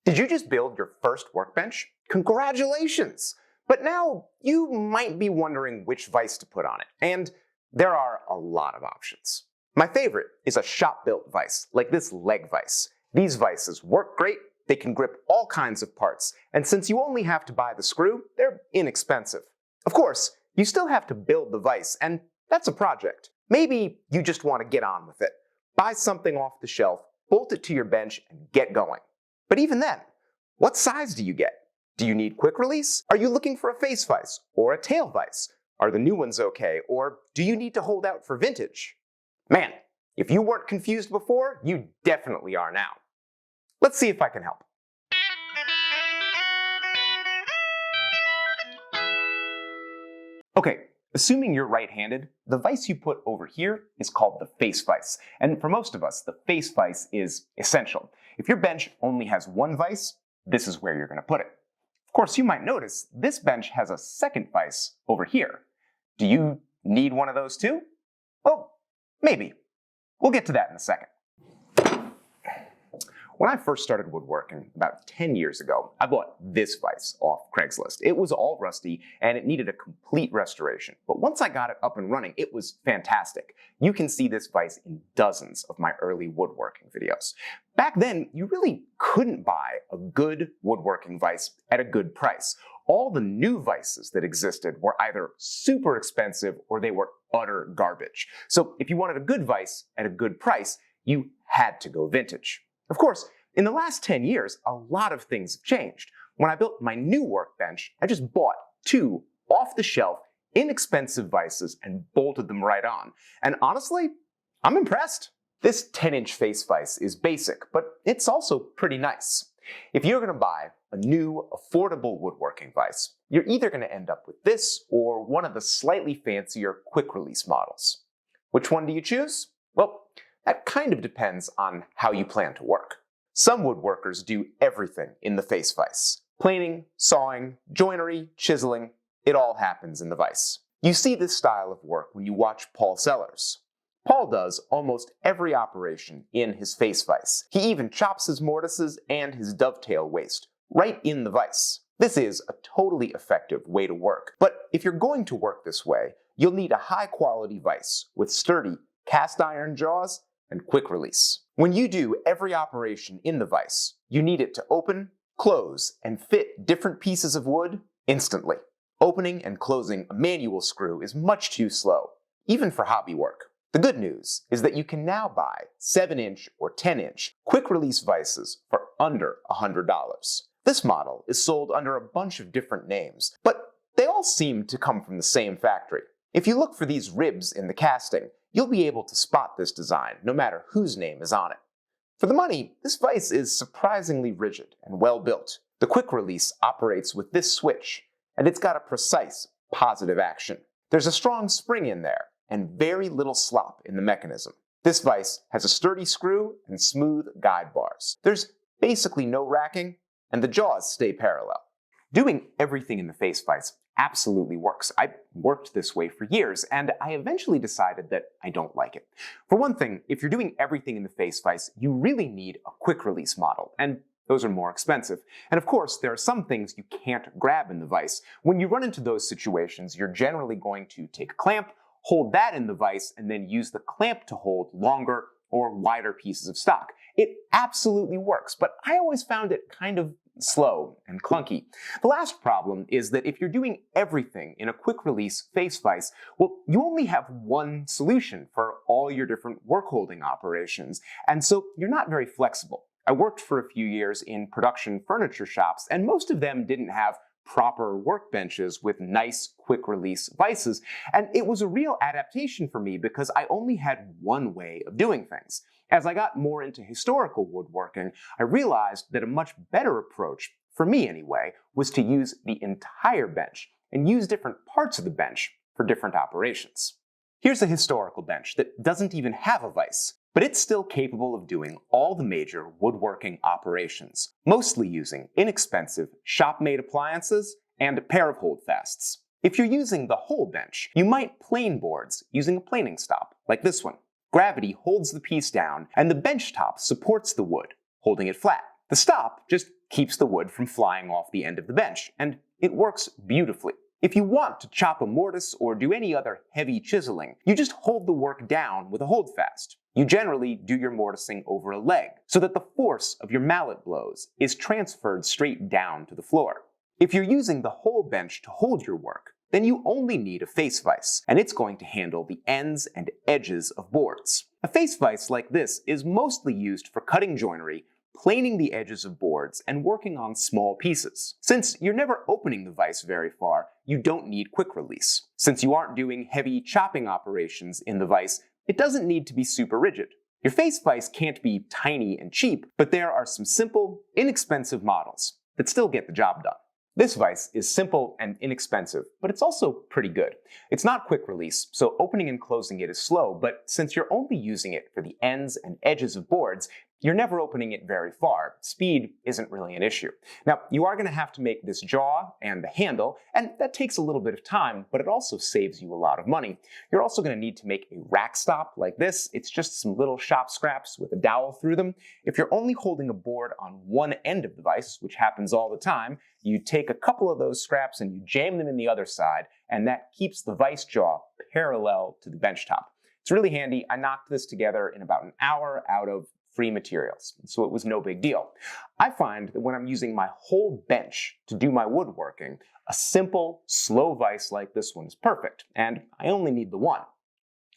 Did you just build your first workbench? Congratulations! But now you might be wondering which vise to put on it, and there are a lot of options. My favorite is a shop-built vise, like this Leg Vise. These vises work great, they can grip all kinds of parts, and since you only have to buy the screw, they're inexpensive. Of course, you still have to build the vise, and that's a project. Maybe you just want to get on with it. Buy something off the shelf, bolt it to your bench, and get going. But even then, what size do you get? Do you need quick release? Are you looking for a face vise or a tail vise? Are the new ones okay, or do you need to hold out for vintage? Man, if you weren't confused before, you definitely are now. Let's see if I can help. Okay, assuming you're right-handed, the vise you put over here is called the face vise. And for most of us, the face vise is essential. If your bench only has one vise, this is where you're going to put it. Of course, you might notice this bench has a second vise over here. Do you need one of those too? Well, maybe. We'll get to that in a second. When I first started woodworking about 10 years ago, I bought this vise off Craigslist. It was all rusty and it needed a complete restoration. But once I got it up and running, it was fantastic. You can see this vise in dozens of my early woodworking videos. Back then, you really couldn't buy a good woodworking vise at a good price. All the new vices that existed were either super expensive or they were utter garbage. So if you wanted a good vise at a good price, you had to go vintage. Of course, in the last 10 years, a lot of things have changed. When I built my new workbench, I just bought two off-the-shelf, inexpensive vices and bolted them right on. And honestly, I'm impressed. This 10-inch face vise is basic, but it's also pretty nice. If you're going to buy a new, affordable woodworking vise, you're either going to end up with this or one of the slightly fancier quick-release models. Which one do you choose? Well, that kind of depends on how you plan to work. Some woodworkers do everything in the face vise. Planing, sawing, joinery, chiseling, it all happens in the vise. You see this style of work when you watch Paul Sellers. Paul does almost every operation in his face vise. He even chops his mortises and his dovetail waste right in the vise. This is a totally effective way to work. But if you're going to work this way, you'll need a high-quality vise with sturdy cast iron jaws and quick release. When you do every operation in the vise, you need it to open, close, and fit different pieces of wood instantly. Opening and closing a manual screw is much too slow, even for hobby work. The good news is that you can now buy 7-inch or 10-inch quick release vices for under $100. This model is sold under a bunch of different names, but they all seem to come from the same factory. If you look for these ribs in the casting, you'll be able to spot this design no matter whose name is on it. For the money, this vise is surprisingly rigid and well built. The quick release operates with this switch, and it's got a precise, positive action. There's a strong spring in there, and very little slop in the mechanism. This vise has a sturdy screw and smooth guide bars. There's basically no racking, and the jaws stay parallel. Doing everything in the face vise absolutely works. I worked this way for years, and I eventually decided that I don't like it. For one thing, if you're doing everything in the face vise, you really need a quick release model, and those are more expensive. And of course, there are some things you can't grab in the vise. When you run into those situations, you're generally going to take a clamp, hold that in the vise, and then use the clamp to hold longer or wider pieces of stock. It absolutely works, but I always found it kind of slow and clunky. The last problem is that if you're doing everything in a quick release face vise, well, you only have one solution for all your different work holding operations, and so you're not very flexible. I worked for a few years in production furniture shops, and most of them didn't have proper workbenches with nice quick release vices, and it was a real adaptation for me because I only had one way of doing things. As I got more into historical woodworking, I realized that a much better approach, for me anyway, was to use the entire bench and use different parts of the bench for different operations. Here's a historical bench that doesn't even have a vise, but it's still capable of doing all the major woodworking operations, mostly using inexpensive shop-made appliances and a pair of holdfasts. If you're using the whole bench, you might plane boards using a planing stop, like this one. Gravity holds the piece down, and the bench top supports the wood, holding it flat. The stop just keeps the wood from flying off the end of the bench, and it works beautifully. If you want to chop a mortise or do any other heavy chiseling, you just hold the work down with a holdfast. You generally do your mortising over a leg, so that the force of your mallet blows is transferred straight down to the floor. If you're using the whole bench to hold your work, then you only need a face vise, and it's going to handle the ends and edges of boards. A face vise like this is mostly used for cutting joinery, planing the edges of boards, and working on small pieces. Since you're never opening the vise very far, you don't need quick release. Since you aren't doing heavy chopping operations in the vise, it doesn't need to be super rigid. Your face vise can't be tiny and cheap, but there are some simple, inexpensive models that still get the job done. This vise is simple and inexpensive, but it's also pretty good. It's not quick release, so opening and closing it is slow, but since you're only using it for the ends and edges of boards, you're never opening it very far. Speed isn't really an issue. Now, you are going to have to make this jaw and the handle, and that takes a little bit of time, but it also saves you a lot of money. You're also going to need to make a rack stop like this. It's just some little shop scraps with a dowel through them. If you're only holding a board on one end of the vise, which happens all the time, you take a couple of those scraps and you jam them in the other side, and that keeps the vise jaw parallel to the bench top. It's really handy. I knocked this together in about an hour out of free materials, so it was no big deal. I find that when I'm using my whole bench to do my woodworking, a simple, slow vise like this one is perfect, and I only need the one.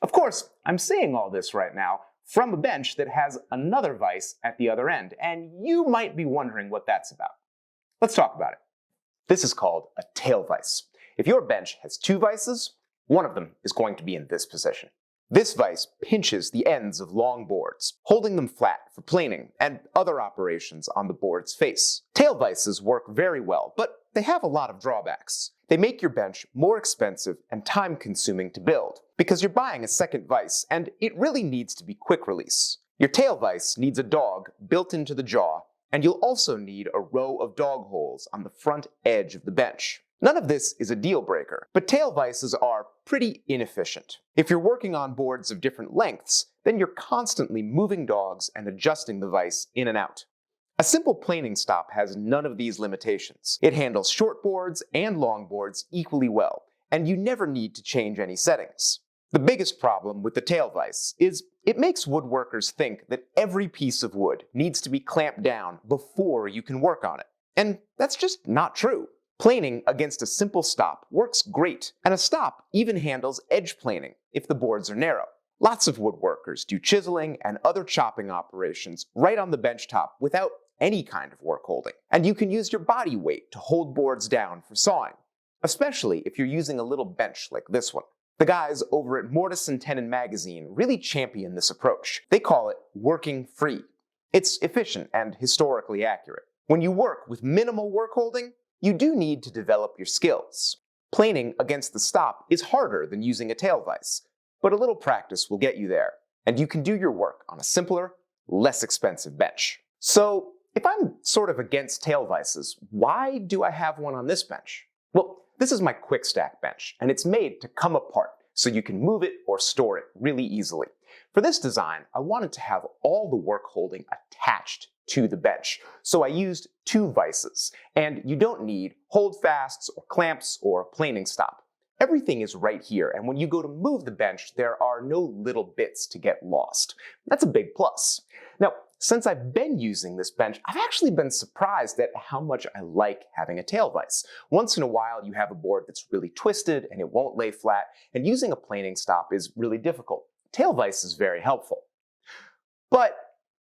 Of course, I'm saying all this right now from a bench that has another vise at the other end, and you might be wondering what that's about. Let's talk about it. This is called a tail vise. If your bench has two vices, one of them is going to be in this position. This vise pinches the ends of long boards, holding them flat for planing and other operations on the board's face. Tail vises work very well, but they have a lot of drawbacks. They make your bench more expensive and time-consuming to build, because you're buying a second vise, and it really needs to be quick release. Your tail vise needs a dog built into the jaw, and you'll also need a row of dog holes on the front edge of the bench. None of this is a deal breaker, but tail vises are pretty inefficient. If you're working on boards of different lengths, then you're constantly moving dogs and adjusting the vise in and out. A simple planing stop has none of these limitations. It handles short boards and long boards equally well, and you never need to change any settings. The biggest problem with the tail vise is it makes woodworkers think that every piece of wood needs to be clamped down before you can work on it. And that's just not true. Planing against a simple stop works great, and a stop even handles edge planing if the boards are narrow. Lots of woodworkers do chiseling and other chopping operations right on the bench top without any kind of work holding. And you can use your body weight to hold boards down for sawing, especially if you're using a little bench like this one. The guys over at Mortise and Tenon magazine really champion this approach. They call it working free. It's efficient and historically accurate. When you work with minimal work holding, you do need to develop your skills. Planing against the stop is harder than using a tail vise, but a little practice will get you there, and you can do your work on a simpler, less expensive bench. So, if I'm sort of against tail vises, why do I have one on this bench? Well, this is my quick stack bench, and it's made to come apart so you can move it or store it really easily. For this design, I wanted to have all the work holding attached to the bench, so I used two vices, and you don't need holdfasts or clamps or a planing stop. Everything is right here, and when you go to move the bench, there are no little bits to get lost. That's a big plus. Now, since I've been using this bench, I've actually been surprised at how much I like having a tail vise. Once in a while, you have a board that's really twisted and it won't lay flat, and using a planing stop is really difficult. Tail vise is very helpful. But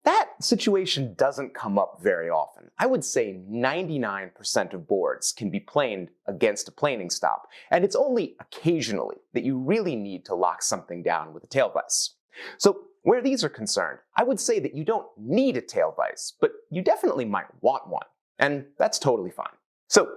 that situation doesn't come up very often. I would say 99% of boards can be planed against a planing stop, and it's only occasionally that you really need to lock something down with a tail vise. So where these are concerned, I would say that you don't need a tail vise, but you definitely might want one, and that's totally fine. So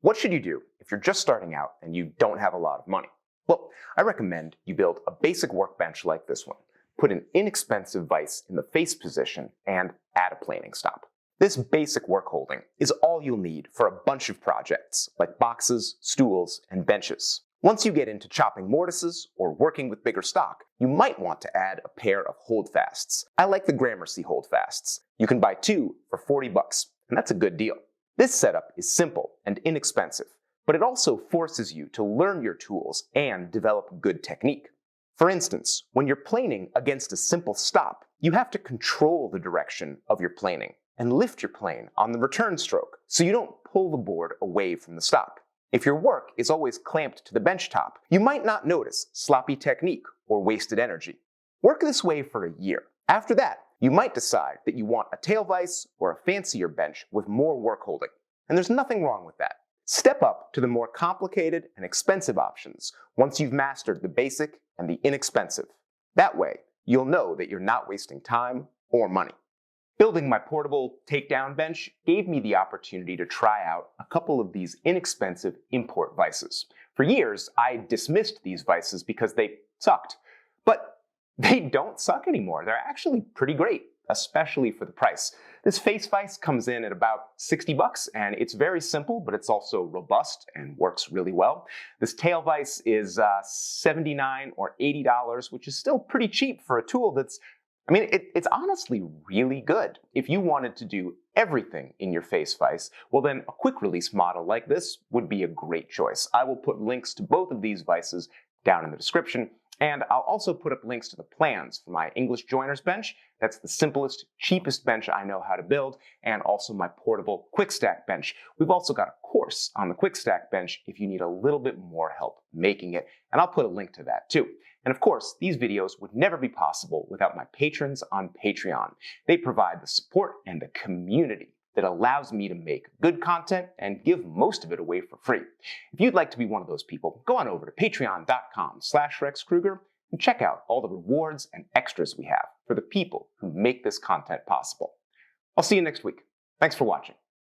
what should you do if you're just starting out and you don't have a lot of money? Well, I recommend you build a basic workbench like this one. Put an inexpensive vise in the face position, and add a planing stop. This basic work holding is all you'll need for a bunch of projects, like boxes, stools, and benches. Once you get into chopping mortises or working with bigger stock, you might want to add a pair of holdfasts. I like the Gramercy holdfasts. You can buy two for $40. and that's a good deal. This setup is simple and inexpensive, but it also forces you to learn your tools and develop good technique. For instance, when you're planing against a simple stop, you have to control the direction of your planing and lift your plane on the return stroke so you don't pull the board away from the stop. If your work is always clamped to the bench top, you might not notice sloppy technique or wasted energy. Work this way for a year. After that, you might decide that you want a tail vise or a fancier bench with more work holding, and there's nothing wrong with that. Step up to the more complicated and expensive options once you've mastered the basic and the inexpensive. That way, you'll know that you're not wasting time or money. Building my portable takedown bench gave me the opportunity to try out a couple of these inexpensive import vices. For years, I dismissed these vices because they sucked. But they don't suck anymore. They're actually pretty great, especially for the price. This face vise comes in at about $60, and it's very simple, but it's also robust and works really well. This tail vise is $79 or $80, which is still pretty cheap for a tool that's, it's honestly really good. If you wanted to do everything in your face vise, well then a quick release model like this would be a great choice. I will put links to both of these vices down in the description. And I'll also put up links to the plans for my English joiner's bench. That's the simplest, cheapest bench I know how to build, and also my portable quick stack bench. We've also got a course on the quick stack bench if you need a little bit more help making it, and I'll put a link to that too. And of course, these videos would never be possible without my patrons on Patreon. They provide the support and the community that allows me to make good content and give most of it away for free. If you'd like to be one of those people, go on over to patreon.com/RexKrueger and check out all the rewards and extras we have for the people who make this content possible. I'll see you next week. Thanks for watching.